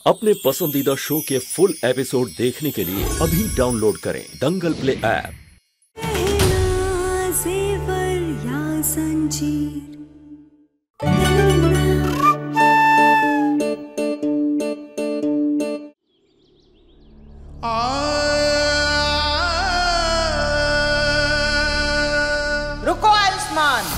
अपने पसंदीदा शो के फुल एपिसोड देखने के लिए अभी डाउनलोड करें दंगल प्ले ऐप। रुको आयुष्मान।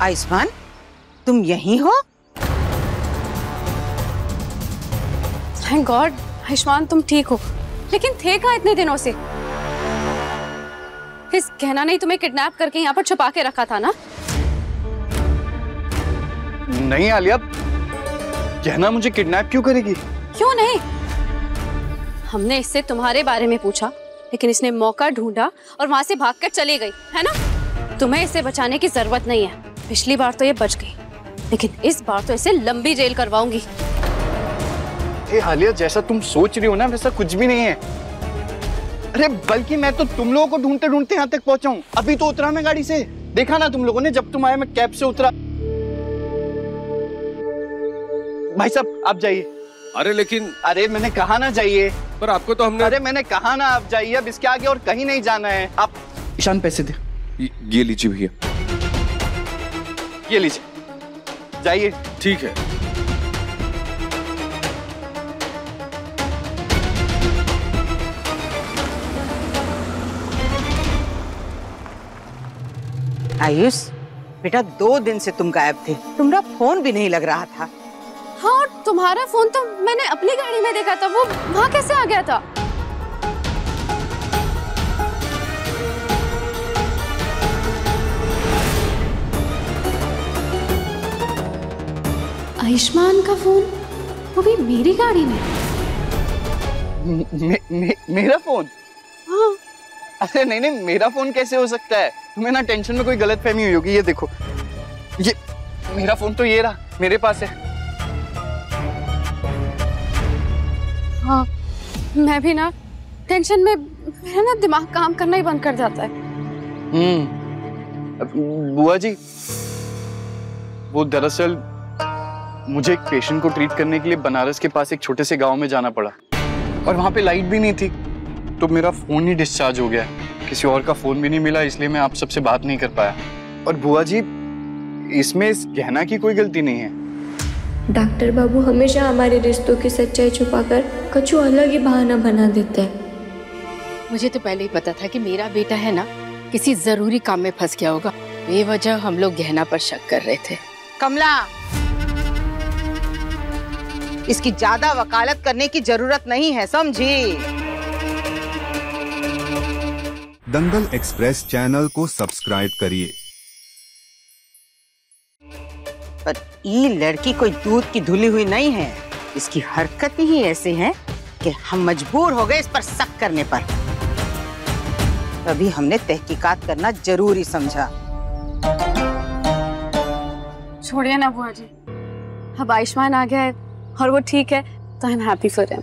आयुष्मान, तुम यहीं हो? थैंक गॉड आयुष्मान, तुम ठीक हो। लेकिन थे कहाँ इतने दिनों से? इस गहना ने तुम्हें किडनैप करके यहाँ पर छुपा के रखा था ना? नहीं आलिया, गहना मुझे किडनैप क्यों करेगी? क्यों नहीं? हमने इससे तुम्हारे बारे में पूछा, लेकिन इसने मौका ढूंढा और वहां से भागकर चली गई, है ना? तुम्हें इसे बचाने की जरूरत नहीं है। पिछली बार तो ये बच गई, लेकिन इस बार तो इसे लंबी जेल करवाऊंगी। आलिया, जैसा तुम सोच रही हो ना वैसा कुछ भी नहीं है। अरे बल्कि मैं तो तुम लोगों को ढूंढते ढूंढते यहाँ तक पहुंचा हूँ। अभी तो उतरा मैं गाड़ी से, देखा ना तुम लोगों ने, जब तुम आए मैं कैब से उतरा। भाई साहब आप जाइए। अरे लेकिन, अरे मैंने कहा ना जाइए। पर आपको तो हमने, अरे मैंने कहा ना आप जाइए, अब इसके आगे और कहीं नहीं जाना है। आप ईशान पैसे दे। ये लीजिए भैया। ये लीजिए, जाइए। ठीक है। आयुष बेटा, 2 दिन से तुम गायब थे, तुम्हारा फोन भी नहीं लग रहा था। हाँ, और तुम्हारा फोन तो मैंने अपनी गाड़ी में देखा था, वो वहाँ कैसे आ गया था? आयुष्मान का फोन, वो भी मेरी गाड़ी में। मेरा फोन? हाँ। अरे नहीं, मेरा फोन कैसे हो सकता है? तुम्हें ना टेंशन में कोई गलतफहमी हुई होगी। ये देखो, ये मेरा फोन तो ये रहा, मेरे पास है। हाँ, मैं भी ना टेंशन में, मेरा ना दिमाग काम करना ही बंद कर जाता है। बुआ जी, वो दरअसल मुझे एक पेशेंट को ट्रीट करने के लिए बनारस के पास एक छोटे से गांव में जाना पड़ा, और वहां पे लाइट भी नहीं थी, तो मेरा फोन ही डिस्चार्ज हो गया। किसी और का फोन भी नहीं मिला, इसलिए मैं आप सबसे बात नहीं कर पाया। और बुआ जी, इसमें इस गहना की कोई गलती नहीं है। डॉक्टर बाबू हमेशा हमारे रिश्तों की सच्चाई छुपाकर कुछ अलग ही बहाना बना देते हैं। मुझे तो पहले ही पता था कि मेरा बेटा है ना किसी जरूरी काम में फंस गया होगा, बेवजह हम लोग गहना पर शक कर रहे थे। कमला, इसकी ज्यादा वकालत करने की जरूरत नहीं है, समझी? दंगल एक्सप्रेस चैनल को सब्सक्राइब करिए। पर ये लड़की कोई दूध की धुली हुई नहीं है, इसकी हरकत ही ऐसे है कि हम मजबूर हो गए इस पर शक करने पर। तभी हमने तहकीकात करना जरूरी समझा। छोड़िए ना बुआ जी, अब आयुष्मान आ गया है और वो ठीक है, तो I am happy for him.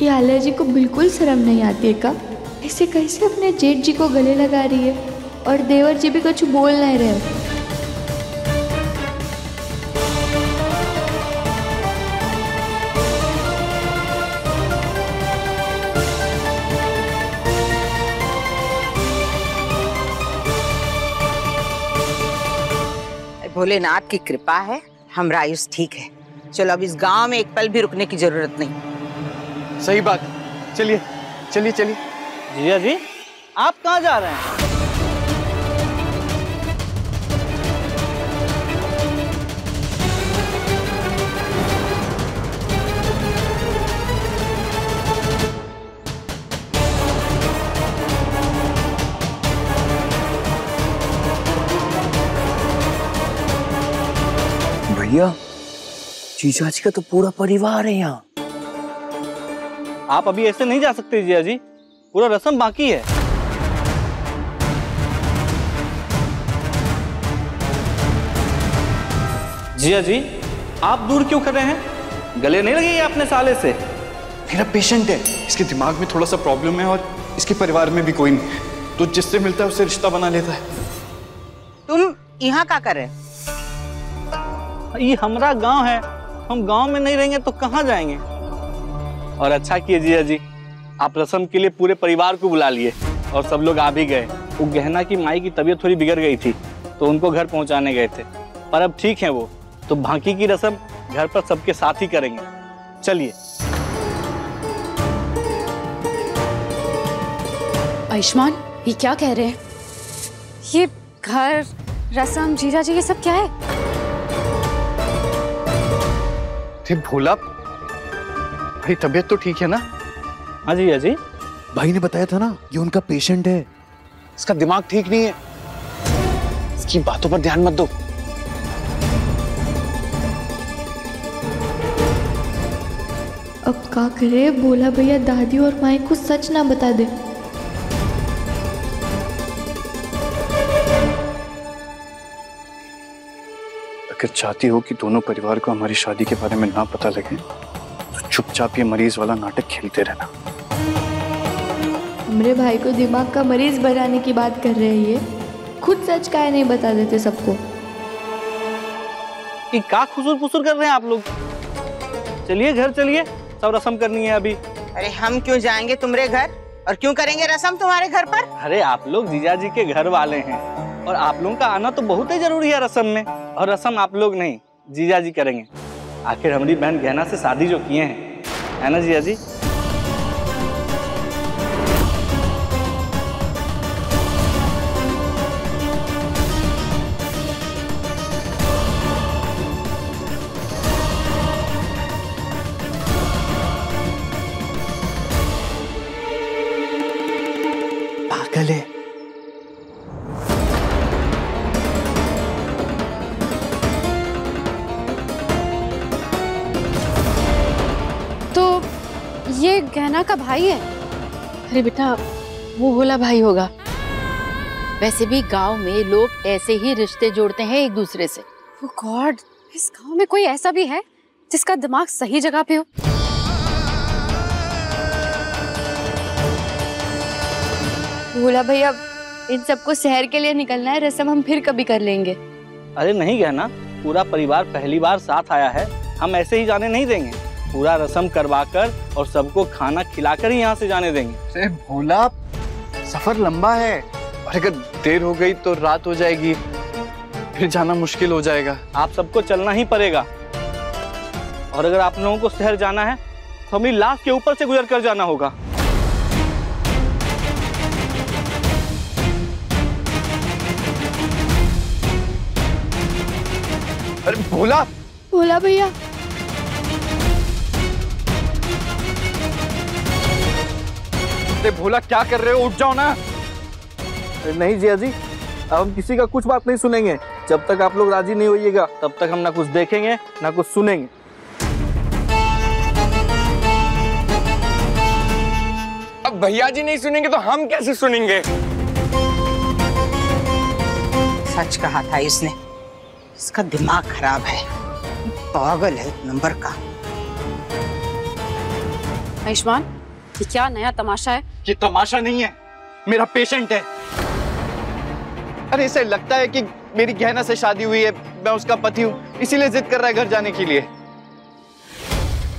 ये आलिया जी को बिल्कुल शर्म नहीं आती है का? ऐसे कैसे अपने जेठ जी को गले लगा रही है, और देवर जी भी कुछ बोल नहीं रहे। भोलेनाथ की कृपा है, हमारा आयुष ठीक है। चलो अब इस गांव में एक पल भी रुकने की जरूरत नहीं। सही बात, चलिए चलिए चलिए। जीजा जी, आप कहाँ जा रहे हैं? भैया, जीजा जी का तो पूरा परिवार है यहाँ। आप अभी ऐसे नहीं जा सकते जीजा जी, पूरा रस्म बाकी है। जीजा जी, आप दूर क्यों खड़े हैं? गले नहीं लगेगी अपने साले से? मेरा पेशेंट है, इसके दिमाग में थोड़ा सा प्रॉब्लम है और इसके परिवार में भी कोई नहीं है, तो जिससे मिलता है उससे रिश्ता बना लेता है। तुम यहाँ क्या कर रहे? ये हमारा गांव है, हम गांव में नहीं रहेंगे तो कहाँ जाएंगे? और अच्छा किए जीजा जी, आप रस्म के लिए पूरे परिवार को बुला लिए और सब लोग आ भी गए। वो गहना की माई की तबीयत थोड़ी बिगड़ गई थी तो उनको घर पहुंचाने गए थे, पर अब ठीक है वो, तो बाकी की रस्म घर पर सबके साथ ही करेंगे। चलिए। आयुष्मान, ये क्या कह रहे हैं? ये घर, रस्म, जीजा जी, ये सब क्या है? भोला भाई, तबीयत तो ठीक है ना? हाँ जीजा जी। भाई ने बताया था ना, ये उनका पेशेंट है, इसका दिमाग ठीक नहीं है, इसकी बातों पर ध्यान मत दो। अब क्या करे? भोला भैया दादी और माई को सच ना बता दे। अगर चाहती हो कि दोनों परिवार को हमारी शादी के बारे में ना पता लगे तो चुपचाप ये मरीज वाला नाटक खेलते रहना। हमरे भाई को दिमाग का मरीज बनाने की बात कर रहे हैं, ये खुद सच काहे नहीं बता देते सबको? ये क्या खुसुर फुसुर कर रहे हैं आप लोग? चलिए घर चलिए, सब रस्म करनी है अभी। अरे हम क्यों जाएंगे तुम्हारे घर, और क्यों करेंगे रस्म तुम्हारे घर पर? अरे आप लोग जीजा जी के घर वाले हैं और आप लोगों का आना तो बहुत ही जरूरी है रस्म में, और रस्म आप लोग नहीं जीजा जी करेंगे। आखिर हमारी बहन गहना से शादी जो किए हैं, है ना जीजा जी? पागल है। तो ये गहना का भाई है? अरे बेटा, वो भोला भाई होगा। वैसे भी गांव में लोग ऐसे ही रिश्ते जोड़ते हैं एक दूसरे से। Oh God, इस गांव में कोई ऐसा भी है जिसका दिमाग सही जगह पे हो? भोला भैया, इन सबको शहर के लिए निकलना है, रस्म हम फिर कभी कर लेंगे। अरे नहीं गहना, पूरा परिवार पहली बार साथ आया है, हम ऐसे ही जाने नहीं देंगे। पूरा रस्म करवाकर और सबको खाना खिलाकर ही यहाँ से जाने देंगे। अरे भोला, सफर लंबा है और अगर देर हो गई तो रात हो जाएगी, फिर जाना मुश्किल हो जाएगा। आप सबको चलना ही पड़ेगा, और अगर आप लोगों को शहर जाना है तो हमें लाश के ऊपर से गुजर कर जाना होगा। अरे भोला, भोला भैया, अरे भोला क्या कर रहे हो? उठ जाओ ना। नहीं जिया जी, अब हम किसी का कुछ बात नहीं सुनेंगे। जब तक आप लोग राजी नहीं होइएगा तब तक हम ना कुछ देखेंगे ना कुछ सुनेंगे। अब भैया जी नहीं सुनेंगे तो हम कैसे सुनेंगे? सच कहा था इसने, इसका दिमाग खराब है, पागल है एक नंबर का। आयुष्मान, ये क्या नया तमाशा है? ये तमाशा नहीं है, मेरा पेशेंट है। अरे इसे लगता है कि मेरी गहना से शादी हुई है, मैं उसका पति हूँ, इसीलिए जिद कर रहा है घर जाने के लिए।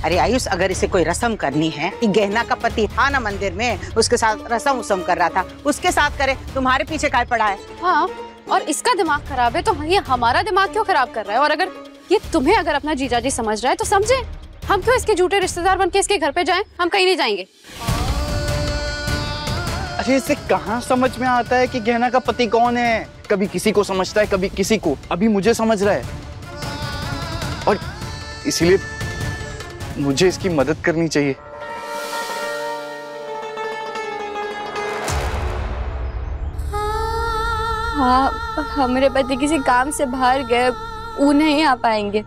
अरे आयुष, अगर इसे कोई रस्म करनी है, कि गहना का पति था ना मंदिर में, उसके साथ रस्म उसम कर रहा था, उसके साथ करे, तुम्हारे पीछे काय पड़ा है? हाँ, और इसका दिमाग खराब है तो ये हमारा दिमाग क्यों खराब कर रहा है? और अगर ये तुम्हें अगर अपना जीजाजी समझ रहा है तो समझे, हम क्यों इसके झूठे रिश्तेदार बनके इसके घर पे जाएं? हम कहीं नहीं जाएंगे। अरे इसे कहाँ समझ में आता है कि गहना का पति कौन है? कभी किसी को समझता है, कभी किसी को। अभी मुझे समझ रहा है और इसीलिए मुझे इसकी मदद करनी चाहिए। हाँ, हमारे पति किसी काम से बाहर गए, वो नहीं आ पाएंगे।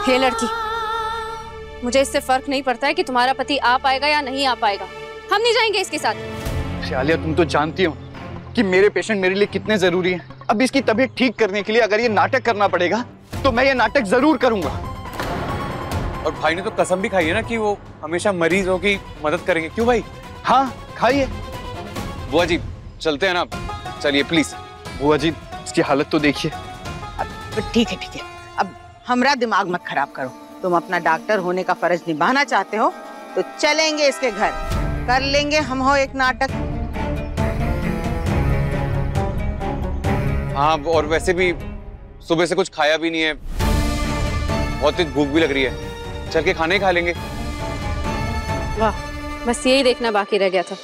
हे लड़की, मुझे इससे फर्क नहीं पड़ता है कि तुम्हारा पति आ पाएगा या नहीं आ पाएगा, हम नहीं जाएंगे इसके साथ। आलिया, तुम तो जानती हो कि मेरे पेशेंट मेरे लिए कितने जरूरी हैं। अब इसकी तबीयत ठीक करने के लिए अगर ये नाटक करना पड़ेगा तो मैं ये नाटक जरूर करूंगा। और भाई ने तो कसम भी खाई है ना कि वो हमेशा मरीजों की मदद करेंगे। क्यों भाई? हाँ, खाइए। बुआ जी चलते हैं ना, चलिए प्लीज। बुआ जी, इसकी हालत तो देखिए। ठीक है ठीक है, अब हमरा दिमाग मत खराब करो। तुम अपना डॉक्टर होने का फर्ज निभाना चाहते हो तो चलेंगे इसके घर, कर लेंगे हम हो एक नाटक। हाँ, और वैसे भी सुबह से कुछ खाया भी नहीं है, बहुत तेज भूख भी लग रही है, चल के खाने ही खा लेंगे। वाह, बस यही देखना बाकी रह गया था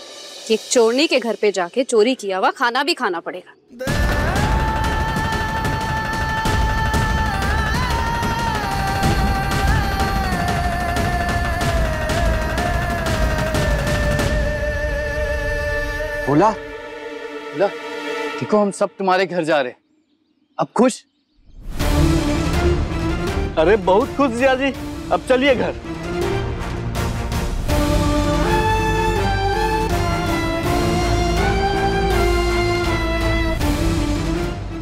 कि एक चोरनी के घर पे जाके चोरी किया हुआ खाना भी खाना पड़ेगा। बोला देखो, हम सब तुम्हारे घर जा रहे, अब खुश? अरे बहुत खुश जिया जी, अब चलिए घर।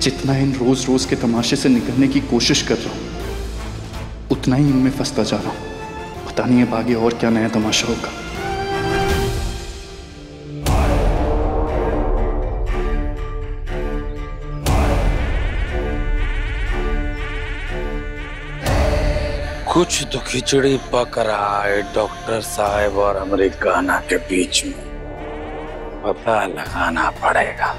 जितना इन रोज रोज के तमाशे से निकलने की कोशिश कर रहा हूं, उतना ही इनमें फंसता जा रहा हूं। पता नहीं अब आगे और क्या नया तमाशा होगा। कुछ तो खिचड़ी पक रहा है डॉक्टर साहब और अमेरिकाना के बीच में, पता लगाना पड़ेगा।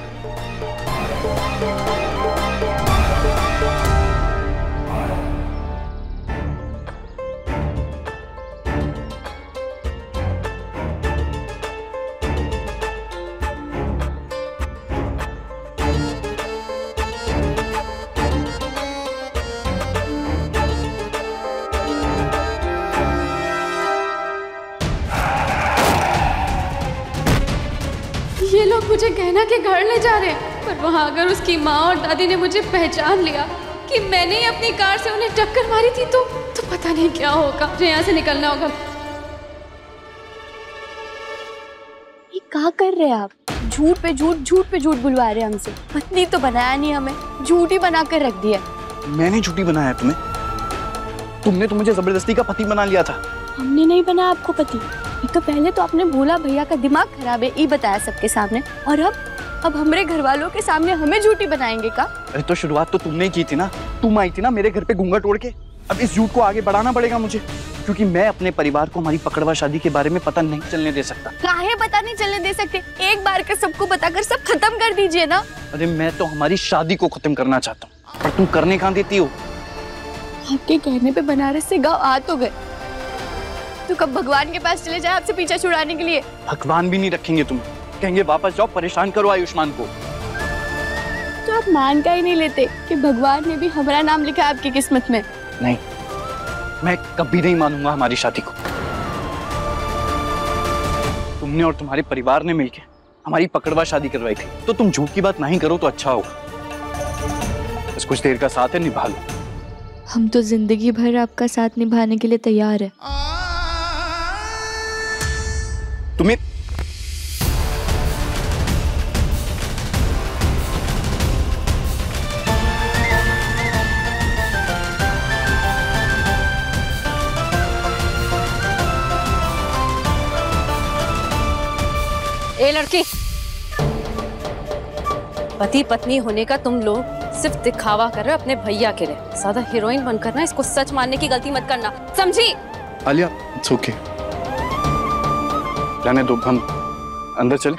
ये लोग मुझे गहना के घर ले जा रहे हैं, पर वहाँ अगर उसकी माँ और दादी ने मुझे पहचान लिया कि मैंने ही अपनी कार से उन्हें टक्कर मारी थी तो पता नहीं क्या होगा। मुझे यहाँ से निकलना होगा। ये क्या कर रहे हैं आप? झूठ पे झूठ बुलवा रहे हैं हमसे। पत्नी तो बनाया नहीं हमें, झूठी बना कर रख दिया। मैंने झूठी बनाया तुम्हें? तुमने तो मुझे जबरदस्ती का पति बना लिया था। हमने नहीं बनाया आपको पति। एक तो पहले तो आपने बोला भैया का दिमाग खराब है, ये बताया सबके सामने, और अब हमारे घर वालों के सामने हमें झूठी बनाएंगे का? अरे तो शुरुआत तो तुमने ही की थी ना, तुम आई थी ना मेरे घर पे घूंघट ओढ़ के। अब इस झूठ को आगे बढ़ाना पड़ेगा मुझे, क्योंकि मैं अपने परिवार को हमारी पकड़वा शादी के बारे में पता नहीं चलने दे सकता। काहे पता नहीं चलने दे सकते? एक बार का सबको बताकर सब खत्म कर दीजिए ना। अरे मैं तो हमारी शादी को खत्म करना चाहता हूँ, पर तुम करने कहाँ देती हो? आपके कहने पे बनारस से गाँव आ तो गए, तो कब भगवान के पास चले जाए आपसे पीछा छुड़ाने के लिए? भगवान भी नहीं रखेंगे तुम, कहेंगे वापस जाओ, परेशान करो आयुष्मान को। तो आप मान का ही नहीं लेते कि भगवान ने भी हमारा नाम लिखा है आपकी किस्मत में? नहीं, मैं कभी नहीं मानूंगा हमारी शादी को। तुमने और तुम्हारे परिवार ने मिलकर हमारी पकड़वा शादी करवाई थी, तो तुम झूठ की बात नहीं करो तो अच्छा होगा। बस कुछ देर का साथ है, निभा लो। हम तो जिंदगी भर आपका साथ निभाने के लिए तैयार है। तुम्हें ए लड़की, पति पत्नी होने का तुम लोग सिर्फ दिखावा कर रहे हो अपने भैया के लिए। ज्यादा हीरोइन बनकर ना इसको सच मानने की गलती मत करना, समझी? आलिया, इट्स ओके, रहने दो, हम अंदर चले।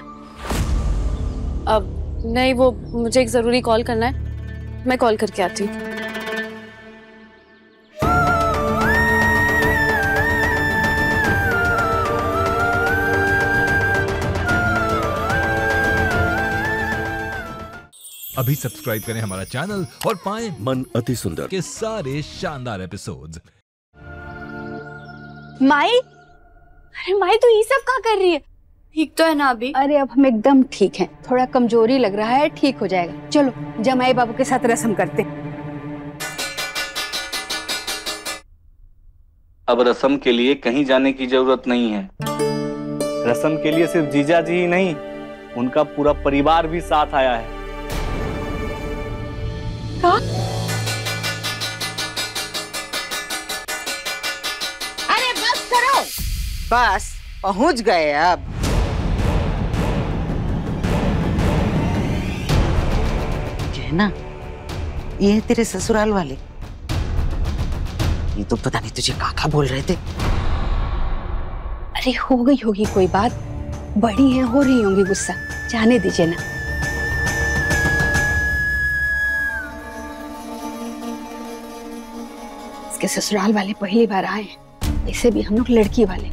अब नहीं, वो मुझे एक जरूरी कॉल करना है, मैं कॉल करके आती हूँ। अभी सब्सक्राइब करें हमारा चैनल और पाएं मन अति सुंदर के सारे शानदार एपिसोड्स। माई, अरे माई तो ये सब क्या कर रही है? ठीक तो है ना अभी? अरे अब हम एकदम ठीक हैं, थोड़ा कमजोरी लग रहा है, ठीक हो जाएगा। चलो जमाई बाबू के साथ रस्म करते हैं। अब रस्म के लिए कहीं जाने की जरूरत नहीं है। रस्म के लिए सिर्फ जीजा जी ही नहीं, उनका पूरा परिवार भी साथ आया है। अरे बस करो, बस पहुंच गए। अब ना ये है तेरे ससुराल वाले। ये तो पता नहीं तुझे काका बोल रहे थे। अरे हो गई होगी कोई बात, बड़ी है, हो रही होंगी गुस्सा, जाने दीजिए ना। इसके ससुराल वाले पहली बार आए हैं, ऐसे भी हम लोग लड़की वाले,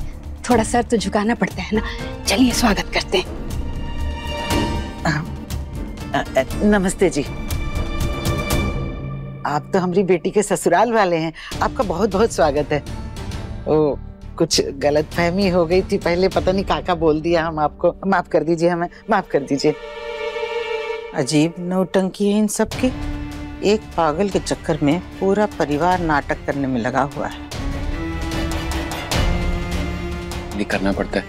थोड़ा सर तो झुकाना पड़ता है ना। चलिए स्वागत करते हैं। नमस्ते जी। आप तो हमारी बेटी के ससुराल वाले हैं, आपका बहुत बहुत स्वागत है। ओ, कुछ गलतफहमी हो गई थी पहले, पता नहीं काका बोल दिया हम आपको, माफ कर दीजिए, हमें माफ कर दीजिए। अजीब नौटंकी है इन सब की। एक पागल के चक्कर में पूरा परिवार नाटक करने में लगा हुआ है। नहीं करना पड़ता है,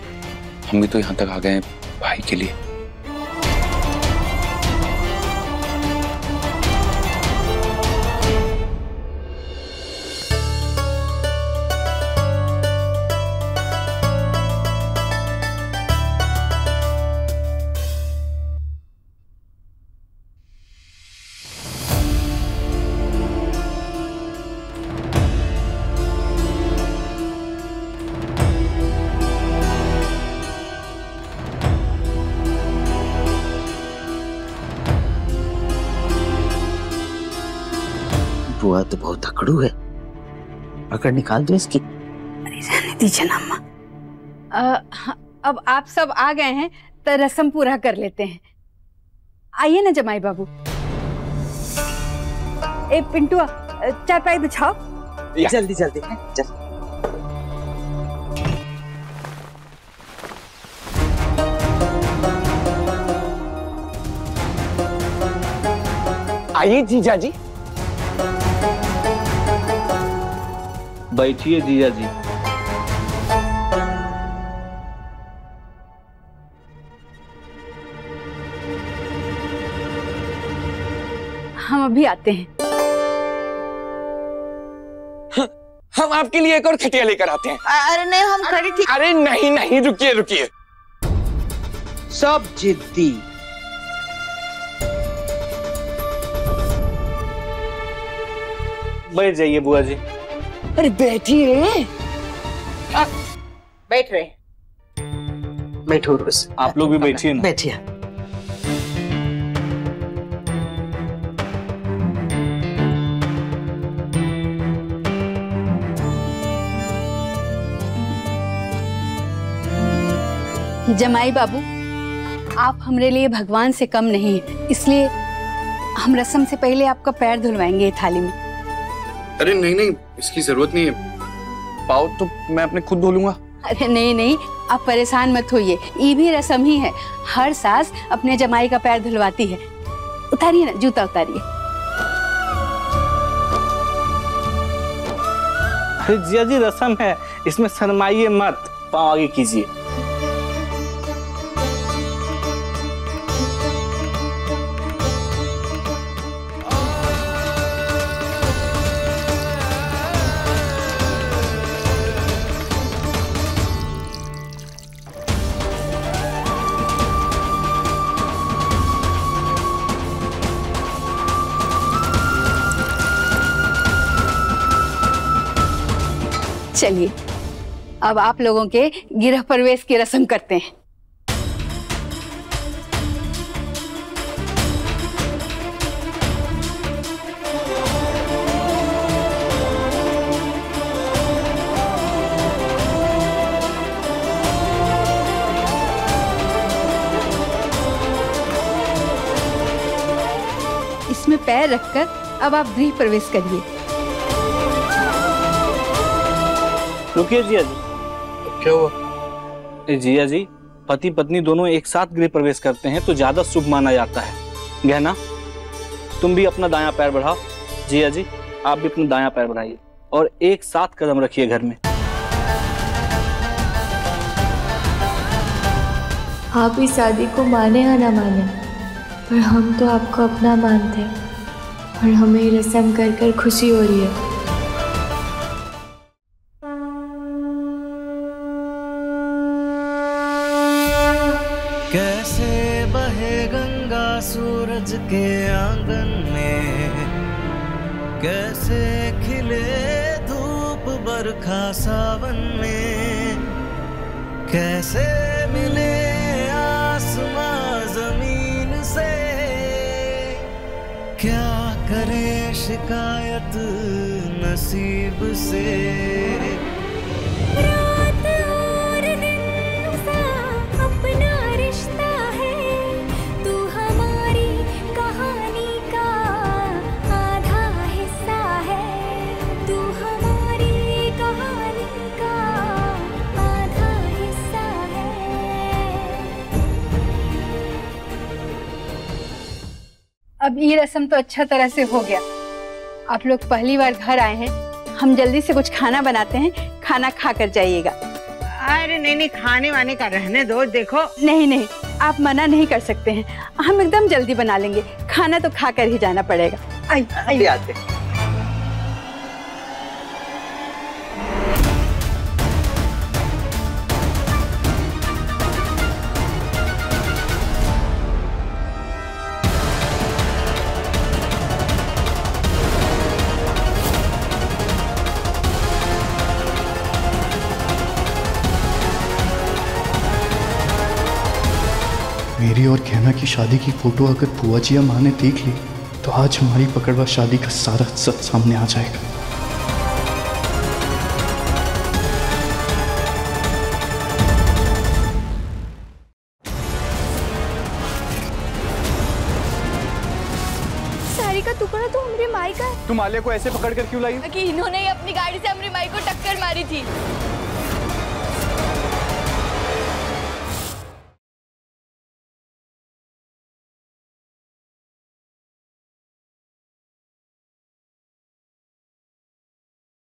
हम भी तो यहाँ तक आ गए हैं भाई के लिए। बुआ तो बहुत अकड़ू है, पकड़ निकाल दो इसकी। अरे जाने दीजिए ना अम्मा। अब आप सब आ गए हैं तो रस्म पूरा कर लेते हैं। आइए ना जमाई बाबू। ए पिंटुआ, चारपाई बिछाओ। जल्दी जल्दी जल्दी। आइए जीजा जी। बैठिए जीजा जी। हम अभी आते हैं। हम आपके लिए एक और खटिया लेकर आते हैं। अरे नहीं, हम खड़ी थी। अरे नहीं नहीं, रुकिए रुकिए। सब जिद्दी। बैठ जाइए बुआ जी। अरे बैठिए। बैठ रहे। बैठो रोज। आप लोग भी बैठिए ना। बैठिए। जमाई बाबू, आप हमारे लिए भगवान से कम नहीं है, इसलिए हम रस्म से पहले आपका पैर धुलवाएंगे थाली में। अरे नहीं नहीं, इसकी जरूरत नहीं है, पाँव तो मैं अपने खुद धो लूंगा। अरे नहीं नहीं, आप परेशान मत होइए, ये भी रस्म ही है। हर सास अपने जमाई का पैर धुलवाती है। उतारिए ना, जूता उतारिए। अरे जिया जी, रस्म है, इसमें शर्माइए मत, पाँव आगे कीजिए। चलिए, अब आप लोगों के गृह प्रवेश की रस्म करते हैं। इसमें पैर रखकर अब आप गृह प्रवेश करिए। रुकिए जिया जी। क्या हुआ? जिया जी, पति पत्नी दोनों एक साथ गृह प्रवेश करते हैं तो ज्यादा शुभ माना जाता है। गहना, तुम भी अपना दायां पैर बढ़ाओ। जिया जी, आप भी अपना दायां पैर बढ़ाइए और एक साथ कदम रखिए घर में। आप इस शादी को माने या ना माने, पर हम तो आपको अपना मानते हैं और हमें ये रस्म कर कर खुशी हो रही है। कैसे बहे गंगा सूरज के आंगन में, कैसे खिले धूप बरखा सावन में, कैसे मिले आसमां जमीन से, क्या करे शिकायत नसीब से। अब ये रस्म तो अच्छा तरह से हो गया। आप लोग पहली बार घर आए हैं, हम जल्दी से कुछ खाना बनाते हैं, खाना खा कर जाइएगा। अरे नहीं नहीं, खाने वाने का रहने दो। देखो नहीं नहीं, आप मना नहीं कर सकते हैं, हम एकदम जल्दी बना लेंगे। खाना तो खा कर ही जाना पड़ेगा। आइए आते। मेरी और कहना की शादी की फोटो अगर बुआ जी या माँ ने देख ली तो आज हमारी पकड़वा शादी का सारा सच सामने आ जाएगा। साड़ी का टुकड़ा तो हमारी माई का है। तुम आलिया को ऐसे पकड़ कर क्यों लाई? कि इन्होंने ही अपनी गाड़ी से हमारी माई को टक्कर मारी थी।